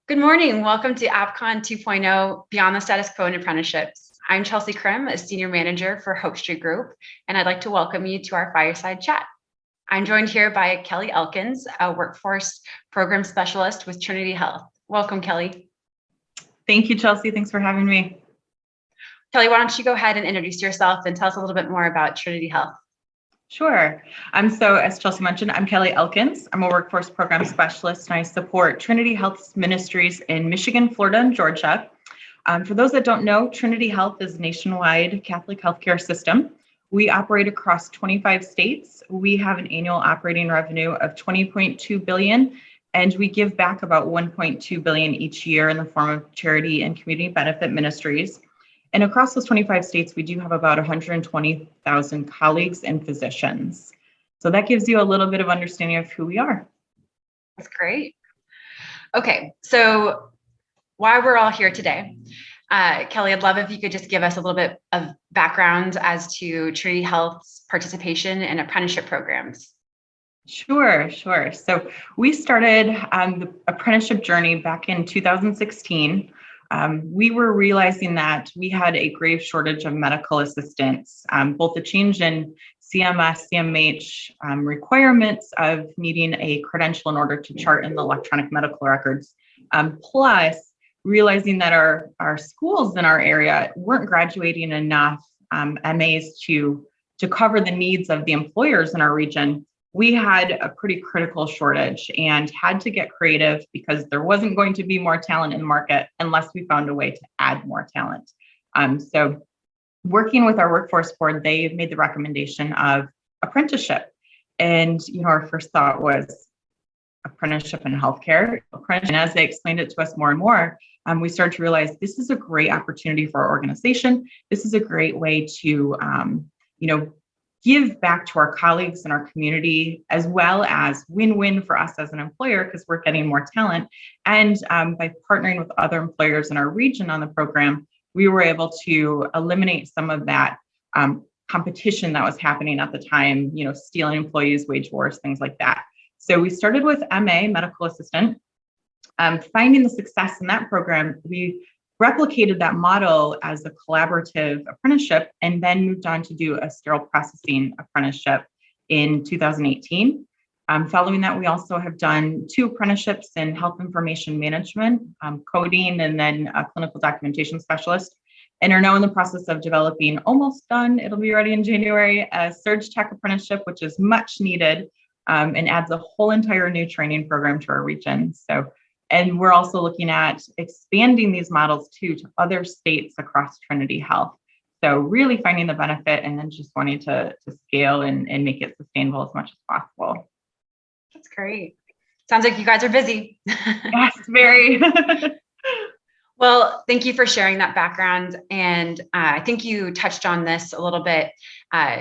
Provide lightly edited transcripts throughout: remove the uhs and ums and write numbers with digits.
Good morning. Welcome to AppCon 2.0 Beyond the Status Quo and Apprenticeships. I'm Chelsea Krim, a Senior Manager for Hope Street Group, and I'd like to welcome you to our fireside chat. I'm joined here by Kelly Elkins, a Workforce Program Specialist with Trinity Health. Welcome, Kelly. Thank you, Chelsea. Thanks for having me. Kelly, why don't you go ahead and introduce yourself and tell us a little bit more about Trinity Health? Sure. So as Chelsea mentioned, I'm Kelly Elkins. I'm a Workforce Program Specialist, and I support Trinity Health's ministries in Michigan, Florida, and Georgia. For those that don't know, Trinity Health is a nationwide Catholic healthcare system. We operate across 25 states. We have an annual operating revenue of $20.2 billion, and we give back about $1.2 billion each year in the form of charity and community benefit ministries. And across those 25 states, we do have about 120,000 colleagues and physicians. So that gives you a little bit of understanding of who we are. That's great. Okay, so why we're all here today. Kelly, I'd love if you could just give us a little bit of background as to Trinity Health's participation in apprenticeship programs. Sure. So we started the apprenticeship journey back in 2016. We were realizing that we had a grave shortage of medical assistants, both the change in CMS, CMH requirements of needing a credential in order to chart in the electronic medical records, plus realizing that our schools in our area weren't graduating enough MAs to cover the needs of the employers in our region. We had a pretty critical shortage and had to get creative because there wasn't going to be more talent in the market unless we found a way to add more talent. So working with our workforce board, they made the recommendation of apprenticeship. And our first thought was apprenticeship in healthcare. And as they explained it to us more and more, we started to realize this is a great opportunity for our organization. This is a great way to, give back to our colleagues and our community, as well as win-win for us as an employer because we're getting more talent. And by partnering with other employers in our region on the program, we were able to eliminate some of that competition that was happening at the time, stealing employees, wage wars, things like that. So we started with MA, medical assistant. Finding the success in that program, we replicated that model as a collaborative apprenticeship and then moved on to do a sterile processing apprenticeship in 2018. Following that, we also have done 2 apprenticeships in health information management, coding, and then a clinical documentation specialist, and are now in the process of developing, almost done, it'll be ready in January, a surge tech apprenticeship, which is much needed and adds a whole entire new training program to our region. And we're also looking at expanding these models too to other states across Trinity Health. So really finding the benefit and then just wanting to scale and make it sustainable as much as possible. That's great. Sounds like you guys are busy. Yes, very. Well, thank you for sharing that background. And I think you touched on this a little bit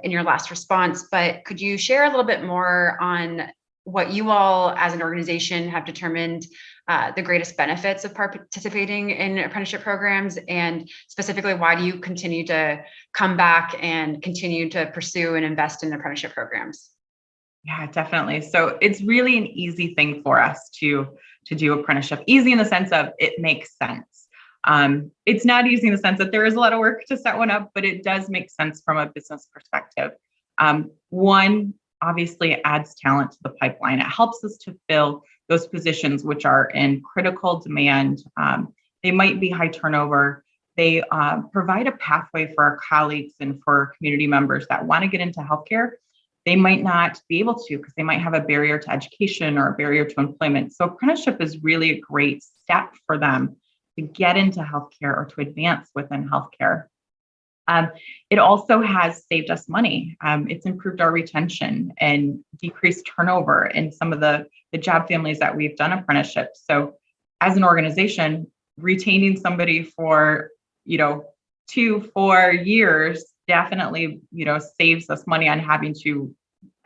in your last response, but could you share a little bit more on what you all as an organization have determined the greatest benefits of participating in apprenticeship programs, and specifically, why do you continue to come back and continue to pursue and invest in apprenticeship programs? Yeah, definitely. So it's really an easy thing for us to do apprenticeship. Easy in the sense of it makes sense. It's not easy in the sense that there is a lot of work to set one up, but it does make sense from a business perspective. One, obviously it adds talent to the pipeline. It helps us to fill those positions which are in critical demand. They might be high turnover. They provide a pathway for our colleagues and for community members that want to get into healthcare. They might not be able to because they might have a barrier to education or a barrier to employment. So apprenticeship is really a great step for them to get into healthcare or to advance within healthcare. It also has saved us money. It's improved our retention and decreased turnover in some of the job families that we've done apprenticeships. So as an organization, retaining somebody for, 2-4 years definitely, saves us money on having to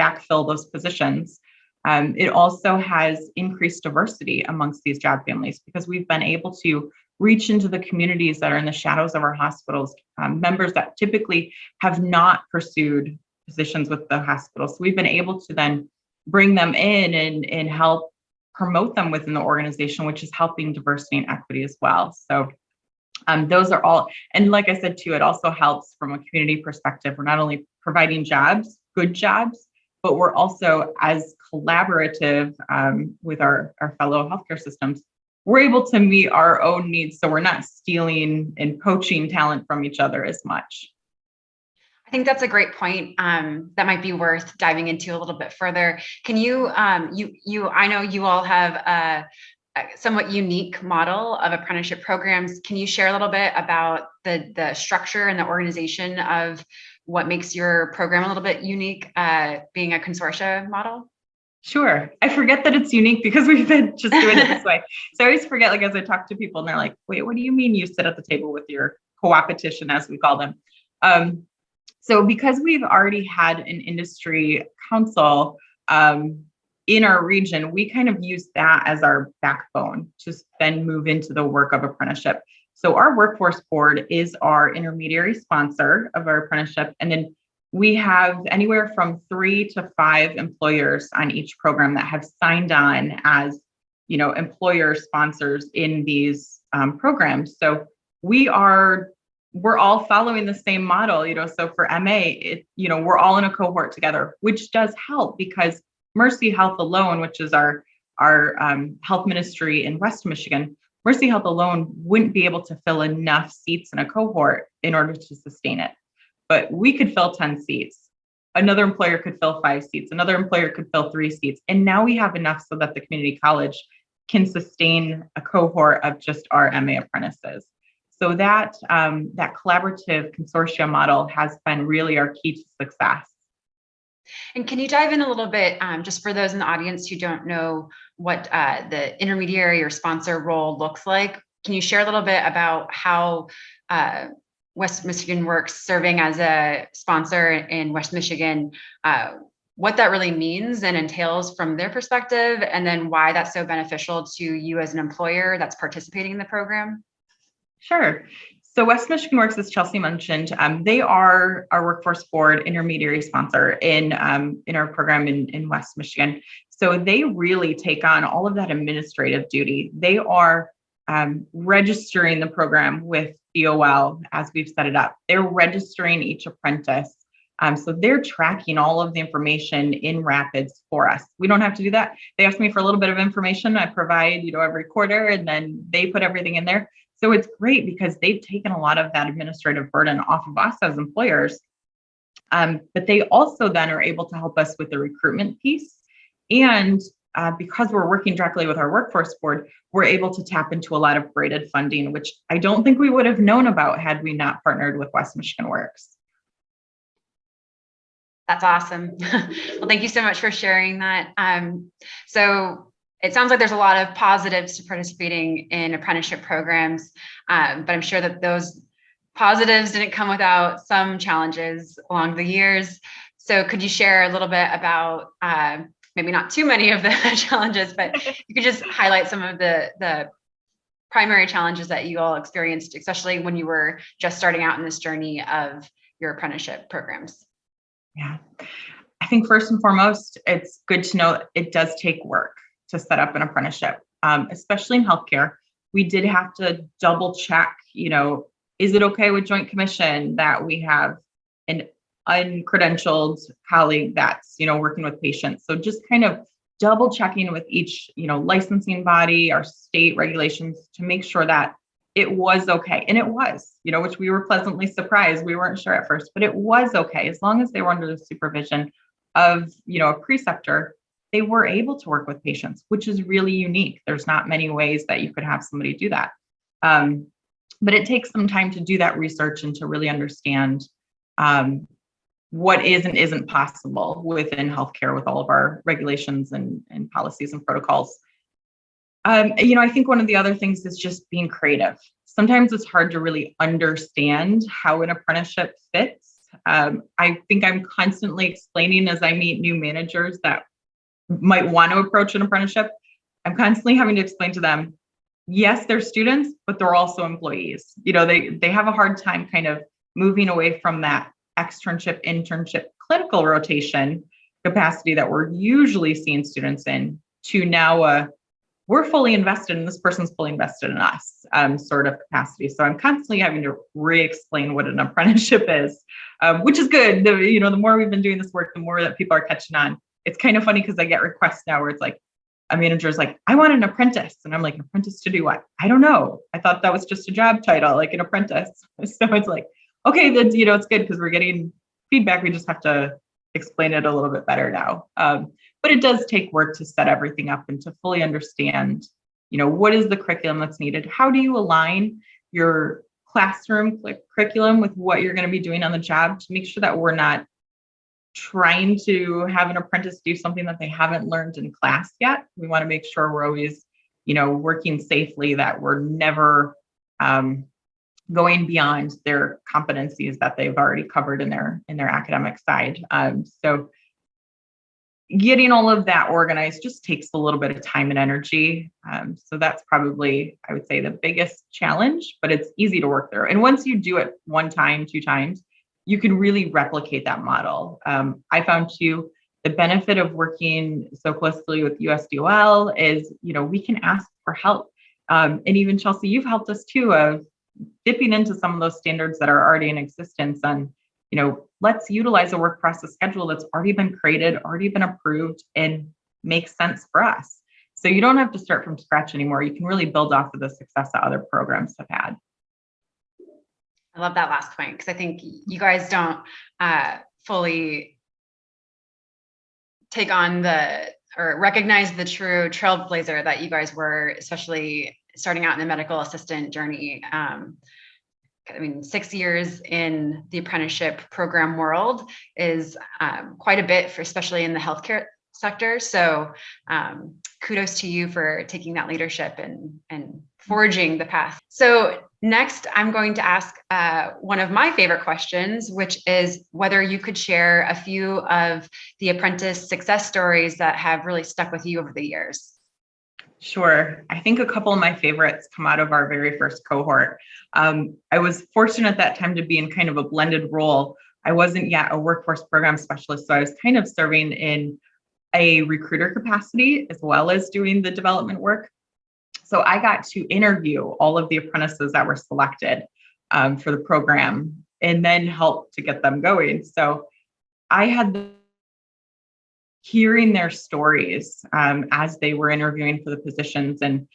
backfill those positions. It also has increased diversity amongst these job families because we've been able to reach into the communities that are in the shadows of our hospitals, members that typically have not pursued positions with the hospital. So we've been able to then bring them in and help promote them within the organization, which is helping diversity and equity as well. So those are all, and like I said too, it also helps from a community perspective. We're not only providing jobs, good jobs, but we're also as collaborative with our fellow healthcare systems. We're able to meet our own needs, so we're not stealing and poaching talent from each other as much. I think that's a great point that might be worth diving into a little bit further. Can you, I know you all have a somewhat unique model of apprenticeship programs. Can you share a little bit about the structure and the organization of what makes your program a little bit unique, being a consortia model? Sure. I forget that it's unique because we've been just doing it this way. So I always forget, like, as I talk to people and they're like, wait, what do you mean you sit at the table with your co-opetition, as we call them? So because we've already had an industry council in our region, we kind of use that as our backbone to then move into the work of apprenticeship. So our workforce board is our intermediary sponsor of our apprenticeship. And then we have anywhere from 3 to 5 employers on each program that have signed on as, employer sponsors in these programs. So we're all following the same model, so for MA, we're all in a cohort together, which does help because Mercy Health alone, which is our health ministry in West Michigan, Mercy Health alone wouldn't be able to fill enough seats in a cohort in order to sustain it. But we could fill 10 seats. Another employer could fill 5 seats. Another employer could fill 3 seats. And now we have enough so that the community college can sustain a cohort of just our MA apprentices. So that collaborative consortium model has been really our key to success. And can you dive in a little bit, just for those in the audience who don't know what the intermediary or sponsor role looks like? Can you share a little bit about how West Michigan Works serving as a sponsor in West Michigan, what that really means and entails from their perspective, and then why that's so beneficial to you as an employer that's participating in the program? Sure. So West Michigan Works, as Chelsea mentioned, they are our workforce board intermediary sponsor in our program in West Michigan. So they really take on all of that administrative duty. They are registering the program with DOL as we've set it up. They're registering each apprentice. So they're tracking all of the information in Rapids for us. We don't have to do that. They ask me for a little bit of information. I provide, every quarter, and then they put everything in there. So it's great because they've taken a lot of that administrative burden off of us as employers. But they also then are able to help us with the recruitment piece. And because we're working directly with our workforce board, we're able to tap into a lot of braided funding, which I don't think we would have known about had we not partnered with West Michigan Works. That's awesome. Well, thank you so much for sharing that. So it sounds like there's a lot of positives to participating in apprenticeship programs, but I'm sure that those positives didn't come without some challenges along the years. So could you share a little bit about, maybe not too many of the challenges, but you could just highlight some of the primary challenges that you all experienced, especially when you were just starting out in this journey of your apprenticeship programs? Yeah, I think first and foremost, it's good to know it does take work to set up an apprenticeship, especially in healthcare. We did have to double check, is it okay with Joint Commission that we have an uncredentialed colleague that's, working with patients? So just kind of double checking with each, licensing body, our state regulations to make sure that it was okay. And it was, which we were pleasantly surprised. We weren't sure at first, but it was okay. As long as they were under the supervision of, a preceptor, they were able to work with patients, which is really unique. There's not many ways that you could have somebody do that. But it takes some time to do that research and to really understand what is and isn't possible within healthcare with all of our regulations and policies and protocols. I think one of the other things is just being creative. Sometimes it's hard to really understand how an apprenticeship fits. I think I'm constantly explaining as I meet new managers that might want to approach an apprenticeship. I'm constantly having to explain to them, yes, they're students, but they're also employees. They have a hard time kind of moving away from that externship, internship, clinical rotation capacity that we're usually seeing students in to now we're fully invested and this person's fully invested in us, sort of capacity. So I'm constantly having to re-explain what an apprenticeship is, which is good. The more we've been doing this work, the more that people are catching on. It's kind of funny because I get requests now where it's like, a manager's like, I want an apprentice. And I'm like, apprentice to do what? I don't know. I thought that was just a job title, like an apprentice. So it's like, okay, then, it's good because we're getting feedback. We just have to explain it a little bit better now. But it does take work to set everything up and to fully understand, what is the curriculum that's needed? How do you align your classroom curriculum with what you're going to be doing on the job to make sure that we're not trying to have an apprentice do something that they haven't learned in class yet. We want to make sure we're always, working safely, that we're never going beyond their competencies that they've already covered in their academic side. So getting all of that organized just takes a little bit of time and energy. So that's probably, I would say, the biggest challenge, but it's easy to work through. And once you do it one time, two times, you can really replicate that model. I found too, the benefit of working so closely with USDOL is, we can ask for help. And even Chelsea, you've helped us too, of dipping into some of those standards that are already in existence and, let's utilize a work process schedule that's already been created, already been approved, and makes sense for us. So you don't have to start from scratch anymore. You can really build off of the success that other programs have had. I love that last point, because I think you guys don't fully take on or recognize the true trailblazer that you guys were, especially starting out in the medical assistant journey. 6 years in the apprenticeship program world is quite a bit, especially in the healthcare sector. So kudos to you for taking that leadership and forging the path. So next, I'm going to ask one of my favorite questions, which is whether you could share a few of the apprentice success stories that have really stuck with you over the years. Sure. I think a couple of my favorites come out of our very first cohort. I was fortunate at that time to be in kind of a blended role. I wasn't yet a workforce program specialist, so I was kind of serving in a recruiter capacity as well as doing the development work. So I got to interview all of the apprentices that were selected for the program and then help to get them going. So I had hearing their stories as they were interviewing for the positions. And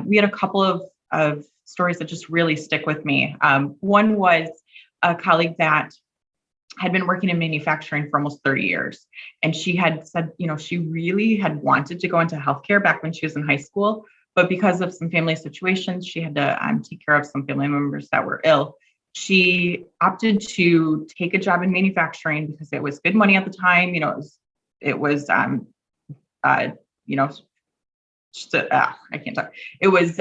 we had a couple of stories that just really stick with me. One was a colleague that had been working in manufacturing for almost 30 years. And she had said, she really had wanted to go into healthcare back when she was in high school, but because of some family situations, she had to take care of some family members that were ill. She opted to take a job in manufacturing because it was good money at the time. It was I can't talk. It was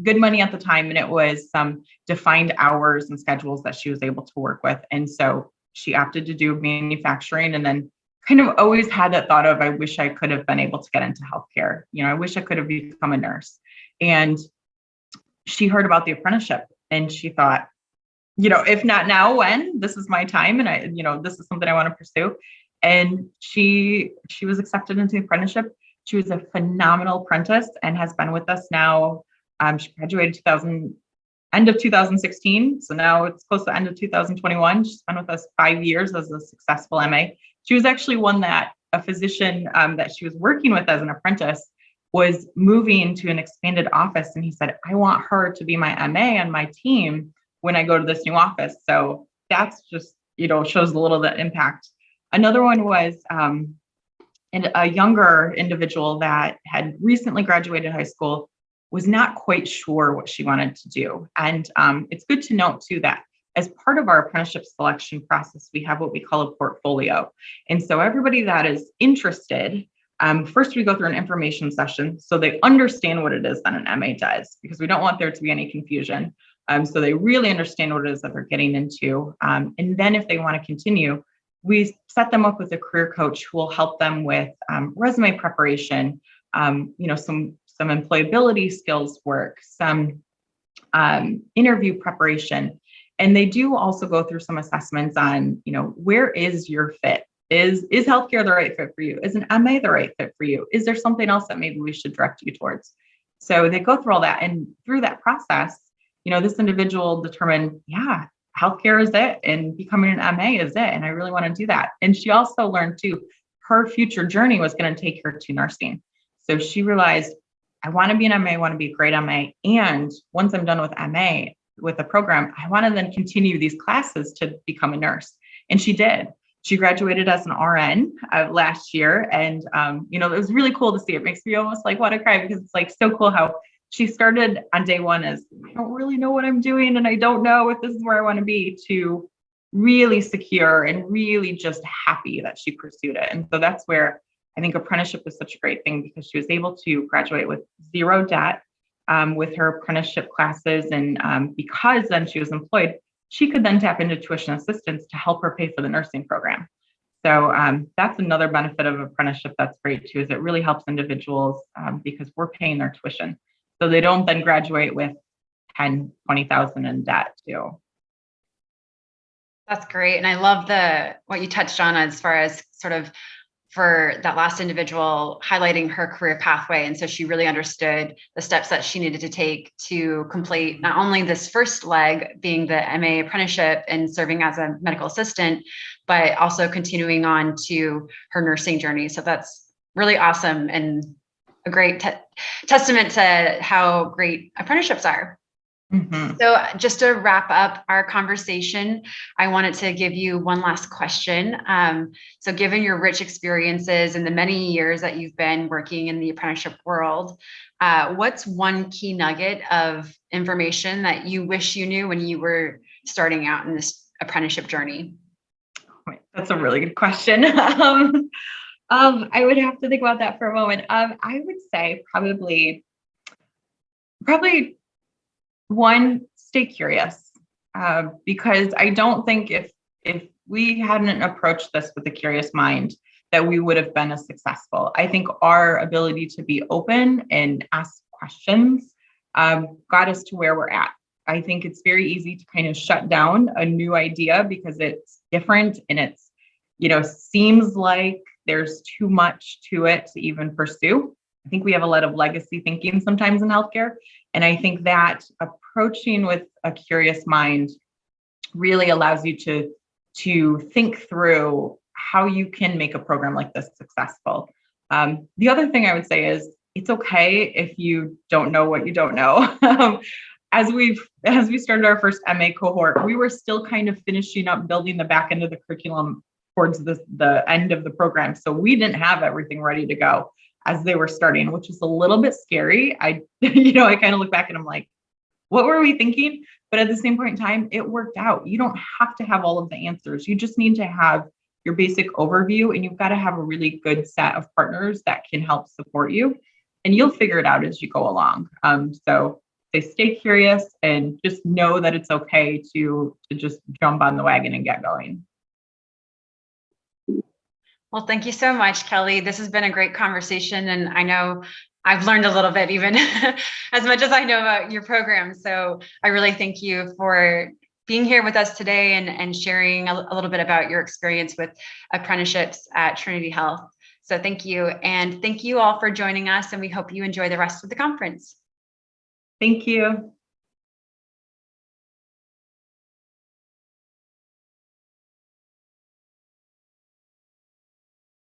good money at the time, and it was some defined hours and schedules that she was able to work with. And so she opted to do manufacturing, and then kind of always had that thought of, I wish I could have been able to get into healthcare. I wish I could have become a nurse. And she heard about the apprenticeship and she thought, if not now, when? This is my time. And this is something I want to pursue. And she was accepted into the apprenticeship. She was a phenomenal apprentice and has been with us now. She graduated end of 2016. So now it's close to end of 2021. She's been with us 5 years as a successful MA. She was actually one that a physician that she was working with as an apprentice was moving to an expanded office. And he said, I want her to be my MA on my team when I go to this new office. So that's just, shows a little bit impact. Another one was a younger individual that had recently graduated high school, was not quite sure what she wanted to do. And it's good to note too that as part of our apprenticeship selection process, we have what we call a portfolio. And so everybody that is interested, first we go through an information session so they understand what it is that an MA does, because we don't want there to be any confusion. So they really understand what it is that they're getting into. And then if they want to continue, we set them up with a career coach who will help them with resume preparation, some employability skills work, some interview preparation. And they do also go through some assessments on, where is your fit? Is healthcare the right fit for you? Is an MA the right fit for you? Is there something else that maybe we should direct you towards? So they go through all that. And through that process, this individual determined, yeah, healthcare is it, and becoming an MA is it. And I really want to do that. And she also learned too, her future journey was going to take her to nursing. So she realized, I want to be an MA, I want to be a great MA. And once I'm done with MA, with the program, I want to then continue these classes to become a nurse. And she did. She graduated as an RN last year. And, it was really cool to see. It makes me almost like want to cry, because it's like so cool how she started on day one as, I don't really know what I'm doing, and I don't know if this is where I want to be, to really secure and really just happy that she pursued it. And so that's where I think apprenticeship was such a great thing, because she was able to graduate with zero debt with her apprenticeship classes. And because then she was employed, she could then tap into tuition assistance to help her pay for the nursing program. So that's another benefit of apprenticeship that's great too, is it really helps individuals because we're paying their tuition. So they don't then graduate with 10, 20,000 in debt too. That's great. And I love what you touched on as far as sort of for that last individual highlighting her career pathway. And so she really understood the steps that she needed to take to complete not only this first leg being the MA apprenticeship and serving as a medical assistant, but also continuing on to her nursing journey. So that's really awesome and a great testament to how great apprenticeships are. Mm-hmm. So just to wrap up our conversation, I wanted to give you one last question. So given your rich experiences and the many years that you've been working in the apprenticeship world, what's one key nugget of information that you wish you knew when you were starting out in this apprenticeship journey? That's a really good question. I would have to think about that for a moment. I would say probably one, stay curious, because I don't think if we hadn't approached this with a curious mind, that we would have been as successful. I think our ability to be open and ask questions got us to where we're at. I think it's very easy to kind of shut down a new idea because it's different and it's, seems like there's too much to it to even pursue. I think we have a lot of legacy thinking sometimes in healthcare. And I think that approaching with a curious mind really allows you to think through how you can make a program like this successful. The other thing I would say is it's okay if you don't know what you don't know. As we started our first MA cohort, we were still kind of finishing up building the back end of the curriculum towards the end of the program. So we didn't have everything ready to go as they were starting, which is a little bit scary. I kind of look back and I'm like, what were we thinking? But at the same point in time, it worked out. You don't have to have all of the answers. You just need to have your basic overview, and you've got to have a really good set of partners that can help support you, and you'll figure it out as you go along. So they stay curious and just know that it's okay to just jump on the wagon and get going. Well, thank you so much, Kelly. This has been a great conversation, and I know I've learned a little bit, even as much as I know about your program. So I really thank you for being here with us today and sharing a little bit about your experience with apprenticeships at Trinity Health. So thank you. And thank you all for joining us, and we hope you enjoy the rest of the conference. Thank you.